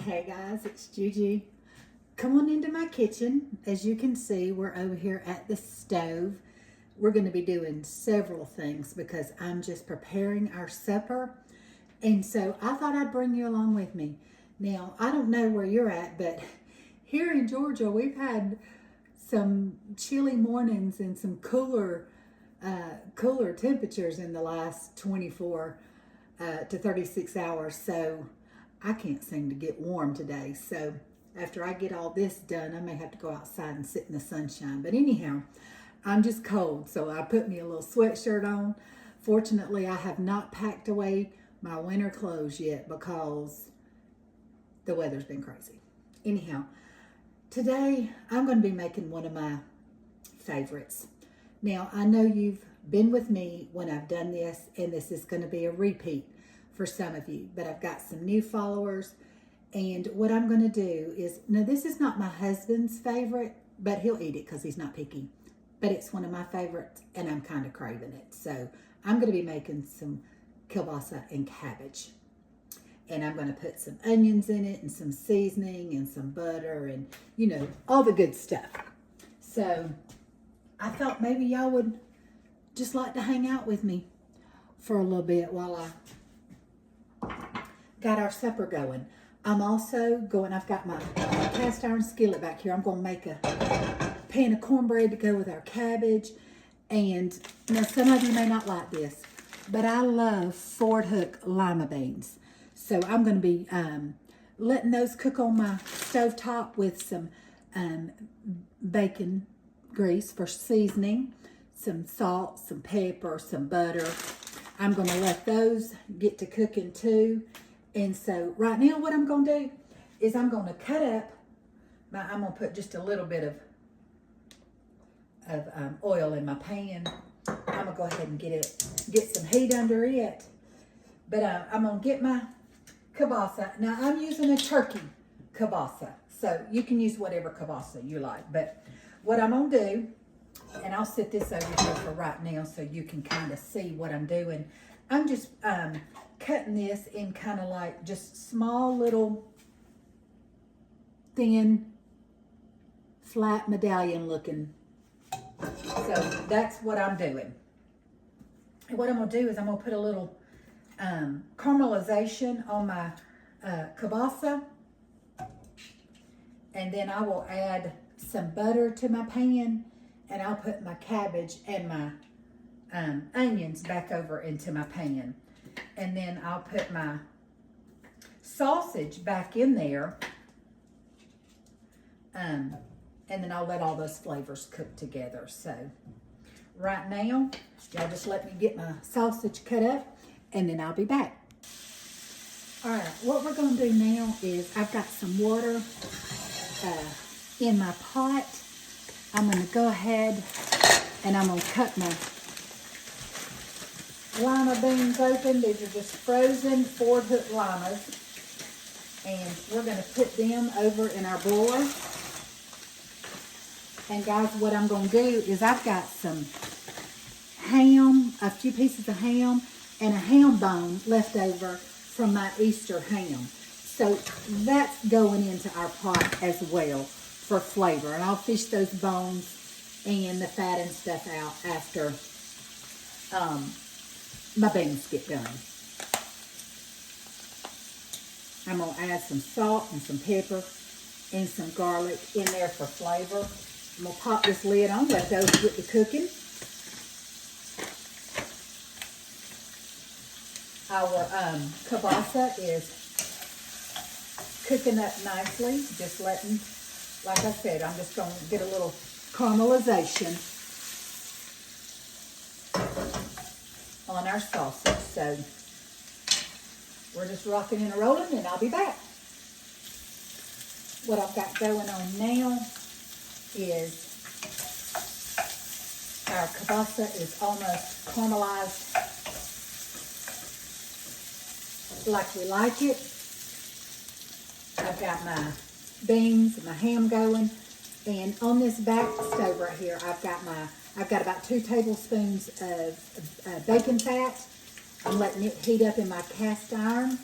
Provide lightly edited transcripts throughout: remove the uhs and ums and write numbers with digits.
Hey guys, it's Gigi. Come on into my kitchen. As you can see, we're over here at the stove. We're going to be doing several things because I'm just preparing our supper. And so I thought I'd bring you along with me. Now, I don't know where you're at, but here in Georgia, we've had some chilly mornings and some cooler temperatures in the last 24 to 36 hours. So I can't seem to get warm today. So after I get all this done, I may have to go outside and sit in the sunshine. But anyhow, I'm just cold. So I put me a little sweatshirt on. Fortunately, I have not packed away my winter clothes yet because the weather's been crazy. Anyhow, today I'm going to be making one of my favorites. Now, I know you've been with me when I've done this, and this is going to be a repeat for some of you, but I've got some new followers. And what I'm going to do is, now this is not my husband's favorite, but he'll eat it because he's not picky. But it's one of my favorites, and I'm kind of craving it. So I'm going to be making some kielbasa and cabbage. And I'm going to put some onions in it and some seasoning and some butter and, you know, all the good stuff. So I thought maybe y'all would just like to hang out with me for a little bit while I got our supper going. I'm also going, I've got my cast iron skillet back here. I'm going to make a pan of cornbread to go with our cabbage. And now some of you may not like this, but I love Ford Hook lima beans. So I'm going to be letting those cook on my stovetop with some bacon grease for seasoning, some salt, some pepper, some butter. I'm going to let those get to cooking too. And so right now what I'm going to do is I'm going to cut up, I'm going to put just a little bit of oil in my pan. I'm going to go ahead and get some heat under it. But I'm going to get my kielbasa. Now I'm using a turkey kielbasa. So you can use whatever kielbasa you like. But what I'm going to do, and I'll set this over here for right now so you can kind of see what I'm doing. I'm just cutting this in kind of like just small little thin flat medallion looking. So that's what I'm doing. And what I'm going to do is I'm going to put a little caramelization on my kielbasa. And then I will add some butter to my pan. And I'll put my cabbage and my onions back over into my pan. And then I'll put my sausage back in there. And then I'll let all those flavors cook together. So right now, y'all just let me get my sausage cut up and then I'll be back. All right, what we're going to do now is I've got some water in my pot. I'm going to go ahead and I'm going to cut my lima beans open. These are just frozen Ford Hook limas. And we're going to put them over in our boiler. And guys, what I'm going to do is I've got some ham, a few pieces of ham, and a ham bone left over from my Easter ham. So that's going into our pot as well for flavor. And I'll fish those bones and the fat and stuff out after my beans get done. I'm going to add some salt and some pepper and some garlic in there for flavor. I'm going to pop this lid on, let those get to cooking. Our kielbasa is cooking up nicely, just letting, like I said, I'm just going to get a little caramelization on our sausage. So we're just rocking and rolling, and I'll be back. What I've got going on now is our kielbasa is almost caramelized like we like it. I've got my beans, my ham going, and on this back stove right here, I've got about 2 tablespoons of bacon fat. I'm letting it heat up in my cast iron.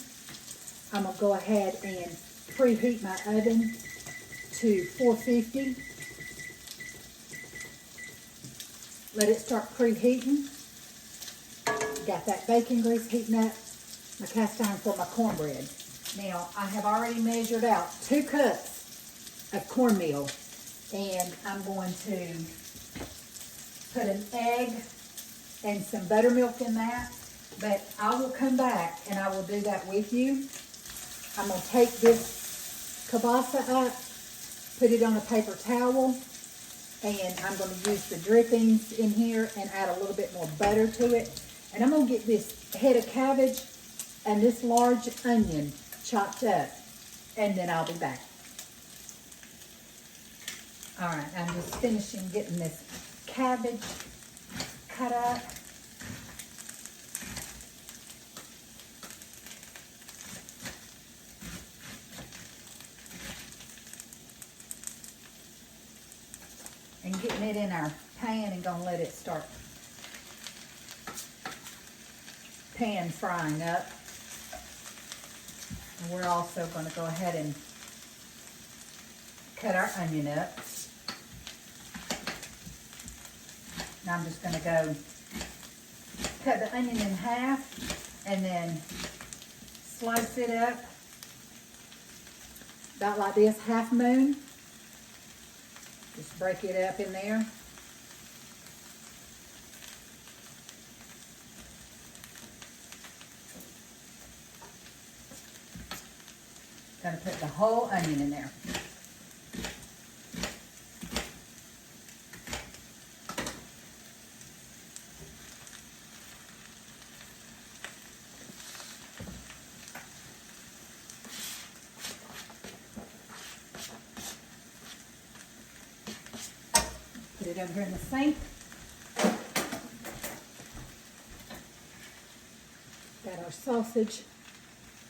I'm gonna go ahead and preheat my oven to 450. Let it start preheating. Got that bacon grease heating up. My cast iron for my cornbread. Now, I have already measured out 2 cups of cornmeal, and I'm going to put an egg and some buttermilk in that, but I will come back and I will do that with you. I'm going to take this kielbasa up, put it on a paper towel, and I'm going to use the drippings in here and add a little bit more butter to it. And I'm going to get this head of cabbage and this large onion chopped up, and then I'll be back. All right, I'm just finishing getting this cabbage cut up. And getting it in our pan and gonna let it start pan frying up. And we're also gonna go ahead and cut our onion up. Now I'm just gonna go cut the onion in half and then slice it up about like this, half moon. Just break it up in there. Gonna put the whole onion in there. Put it over here in the sink. Got our sausage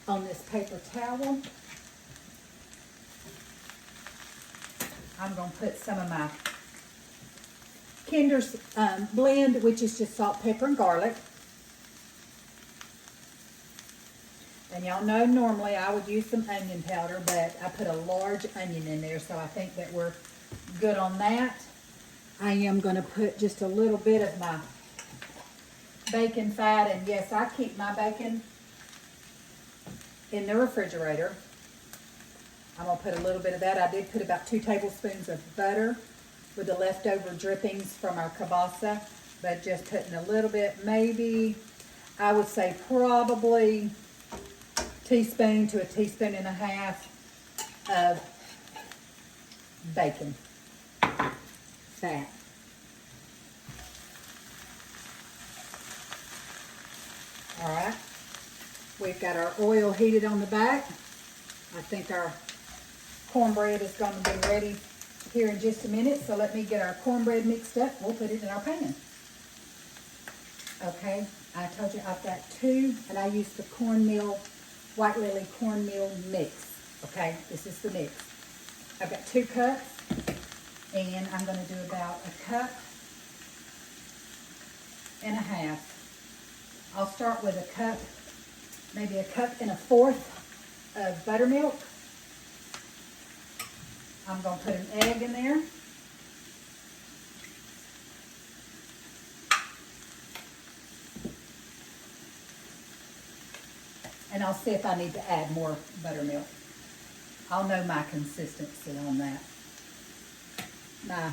on this paper towel. I'm going to put some of my Kinder's blend, which is just salt, pepper, and garlic. And y'all know normally I would use some onion powder, but I put a large onion in there, so I think that we're good on that. I am going to put just a little bit of my bacon fat, and yes, I keep my bacon in the refrigerator. I'm going to put a little bit of that. I did put about 2 tablespoons of butter with the leftover drippings from our kielbasa, but just putting a little bit, maybe, I would say probably a teaspoon to a teaspoon and a half of bacon fat. All right, we've got our oil heated on the back. I think our cornbread is going to be ready here in just a minute, so let me get our cornbread mixed up. We'll put it in our pan. Okay, I told you I've got 2, and I used the cornmeal, White Lily cornmeal mix. Okay, this is the mix. I've got 2 cups, and I'm going to do about 1.5 cups. I'll start with 1 cup, maybe 1.25 cups of buttermilk. I'm going to put an egg in there. And I'll see if I need to add more buttermilk. I'll know my consistency on that. My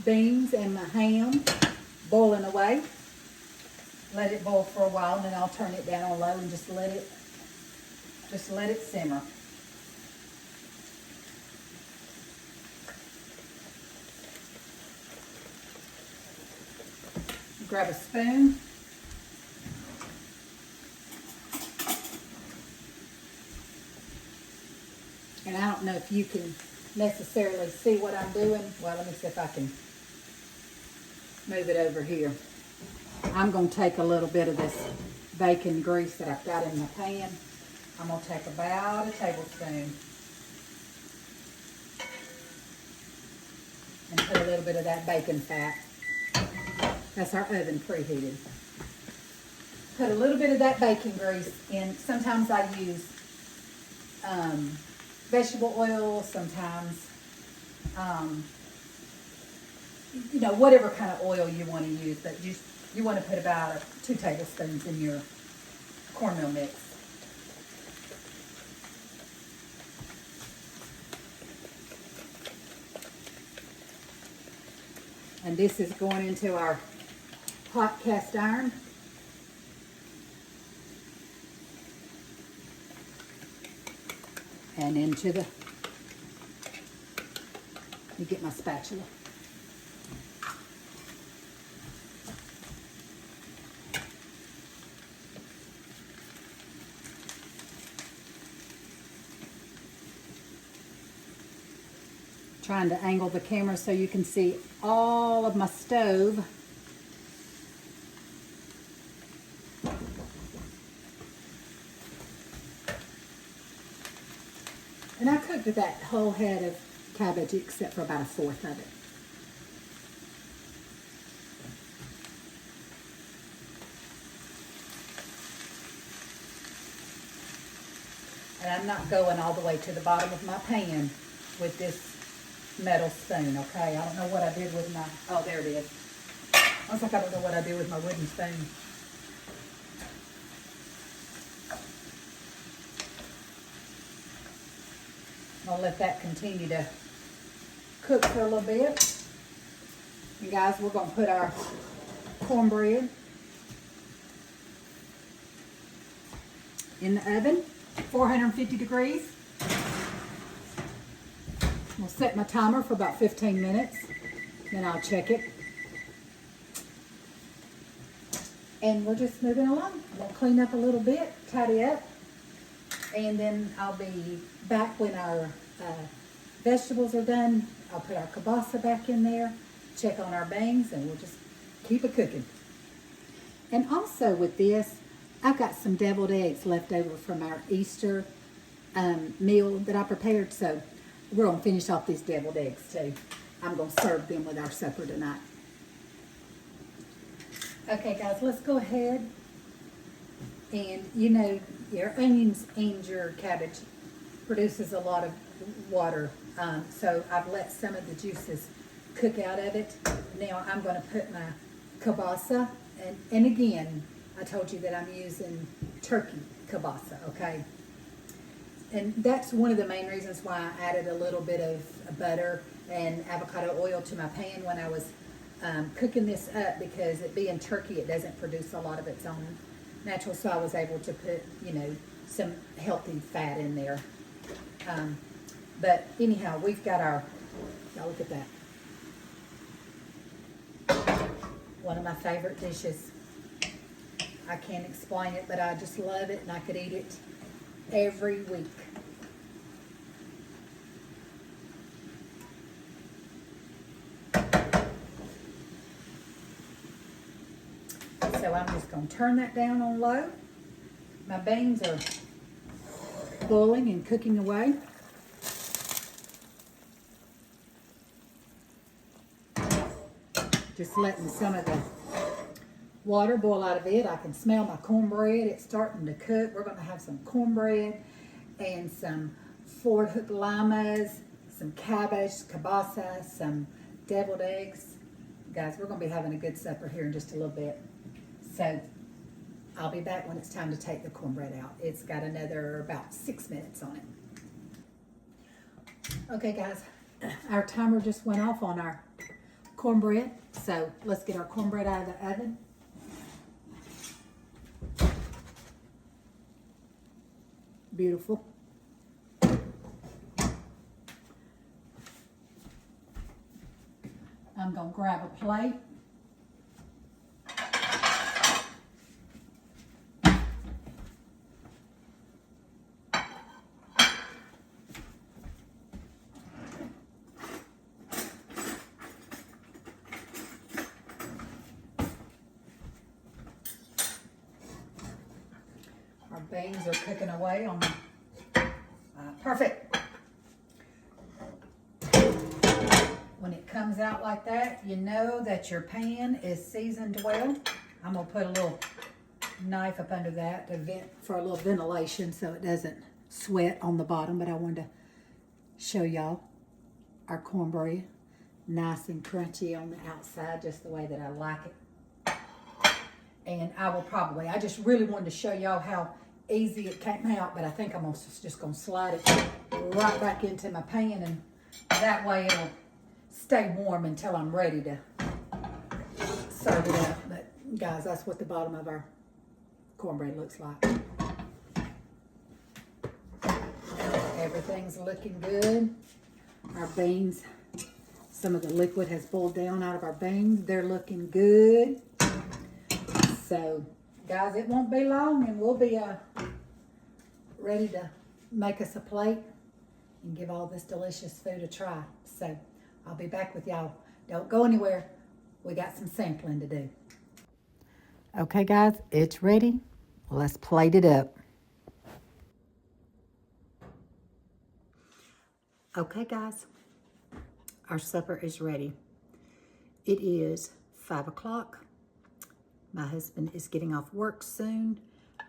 beans and my ham boiling away. Let it boil for a while, and then I'll turn it down on low and just let it simmer. Grab a spoon. And I don't know if you can necessarily see what I'm doing. Well, let me see if I can move it over here. I'm going to take a little bit of this bacon grease that I've got in my pan. I'm going to take about a tablespoon and put a little bit of that bacon fat. That's our oven preheated. Put a little bit of that bacon grease in. Sometimes I use vegetable oil, sometimes, you know, whatever kind of oil you want to use, but you want to put about 2 tablespoons in your cornmeal mix. And this is going into our hot cast iron. And into the, let me get my spatula. Trying to angle the camera so you can see all of my stove. And I cooked that whole head of cabbage except for about 1/4 of it. And I'm not going all the way to the bottom of my pan with this metal spoon, okay? I don't know what I did with my, oh, there it is. I was like, I don't know what I did with my wooden spoon. I'll let that continue to cook for a little bit. And guys, we're going to put our cornbread in the oven, 450 degrees. I'll set my timer for about 15 minutes, then I'll check it. And we're just moving along. We'll clean up a little bit, tidy up, and then I'll be back when our vegetables are done. I'll put our kielbasa back in there, check on our bangs, and we'll just keep it cooking. And also with this, I've got some deviled eggs left over from our Easter meal that I prepared, so we're going to finish off these deviled eggs too. I'm going to serve them with our supper tonight. Okay guys, let's go ahead. And you know, your onions and your cabbage produces a lot of water. So I've let some of the juices cook out of it. Now I'm going to put my kielbasa. And again, I told you that I'm using turkey kielbasa, okay? And that's one of the main reasons why I added a little bit of butter and avocado oil to my pan when I was cooking this up, because it being turkey, it doesn't produce a lot of its own natural, so I was able to put, you know, some healthy fat in there. But anyhow, we've got our, now look at that. One of my favorite dishes. I can't explain it, but I just love it, and I could eat it every week. So I'm just going to turn that down on low. My beans are boiling and cooking away. Just letting some of the water boil out of it. I can smell my cornbread. It's starting to cook. We're going to have some cornbread and some Ford hook limas, some cabbage, kielbasa, some deviled eggs. Guys, we're going to be having a good supper here in just a little bit. So I'll be back when it's time to take the cornbread out. It's got another about 6 minutes on it. Okay guys, our timer just went off on our cornbread. So let's get our cornbread out of the oven. Beautiful. I'm going to grab a plate. Our beans are cooking away on perfect. When it comes out like that, you know that your pan is seasoned well. I'm gonna put a little knife up under that to vent for a little ventilation so it doesn't sweat on the bottom, but I wanted to show y'all our cornbread. Nice and crunchy on the outside, just the way that I like it. And I just really wanted to show y'all how easy it came out, but I think I'm just gonna slide it right back into my pan, and that way it'll stay warm until I'm ready to serve it up. But guys, that's what the bottom of our cornbread looks like. Everything's looking good. Our beans, some of the liquid has boiled down out of our beans. They're looking good. So, guys, it won't be long and we'll be ready to make us a plate and give all this delicious food a try. So, I'll be back with y'all. Don't go anywhere. We got some sampling to do. Okay, guys, it's ready. Let's plate it up. Okay, guys, our supper is ready. It is 5 o'clock. My husband is getting off work soon.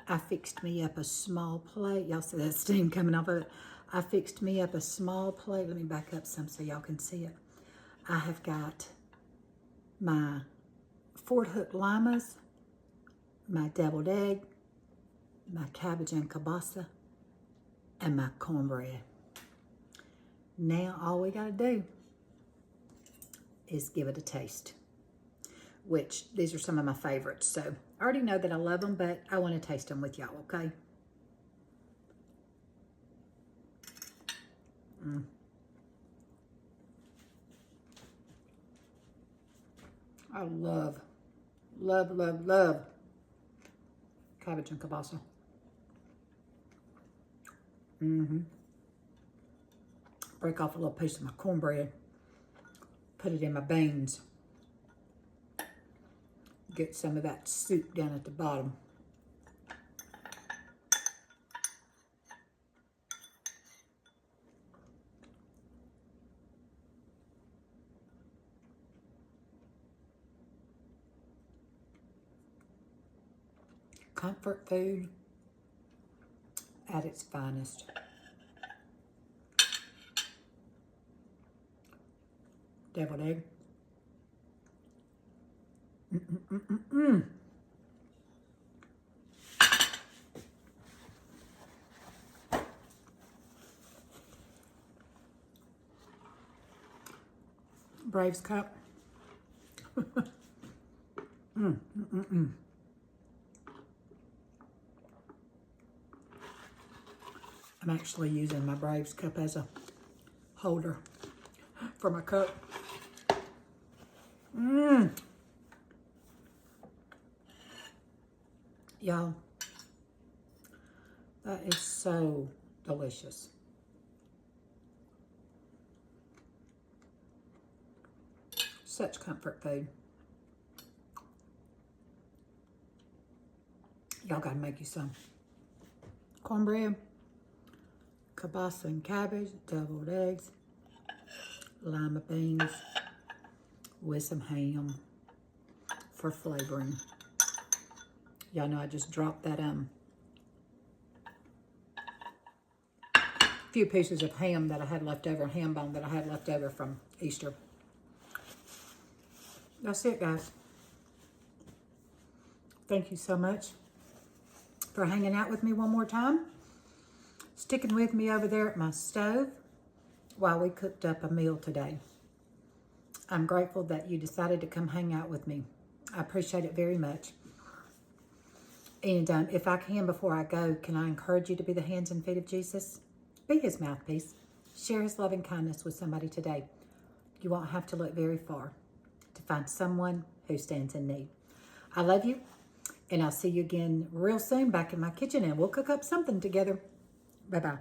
I fixed me up a small plate. Y'all see that steam coming off of it. I fixed me up a small plate. Let me back up some so y'all can see it. I have got my Fort Hook limas, my deviled egg, my cabbage and kielbasa, and my cornbread. Now all we gotta do is give it a taste, which these are some of my favorites. So I already know that I love them, but I want to taste them with y'all, okay? I love cabbage and kielbasa. Break off a little piece of my cornbread, put it in my beans, get some of that soup down at the bottom. Comfort food at its finest. Deviled egg. Braves cup. I'm actually using my Braves cup as a holder for my cup. Y'all, that is so delicious. Such comfort food. Y'all gotta make you some. Cornbread, kielbasa and cabbage, deviled eggs, lima beans with some ham for flavoring. Y'all know I just dropped that few pieces of ham that I had left over, ham bone that I had left over from Easter. That's it, guys. Thank you so much for hanging out with me one more time, sticking with me over there at my stove while we cooked up a meal today. I'm grateful that you decided to come hang out with me. I appreciate it very much. And if I can, before I go, can I encourage you to be the hands and feet of Jesus? Be his mouthpiece. Share his loving kindness with somebody today. You won't have to look very far to find someone who stands in need. I love you, and I'll see you again real soon back in my kitchen, and we'll cook up something together. Bye-bye.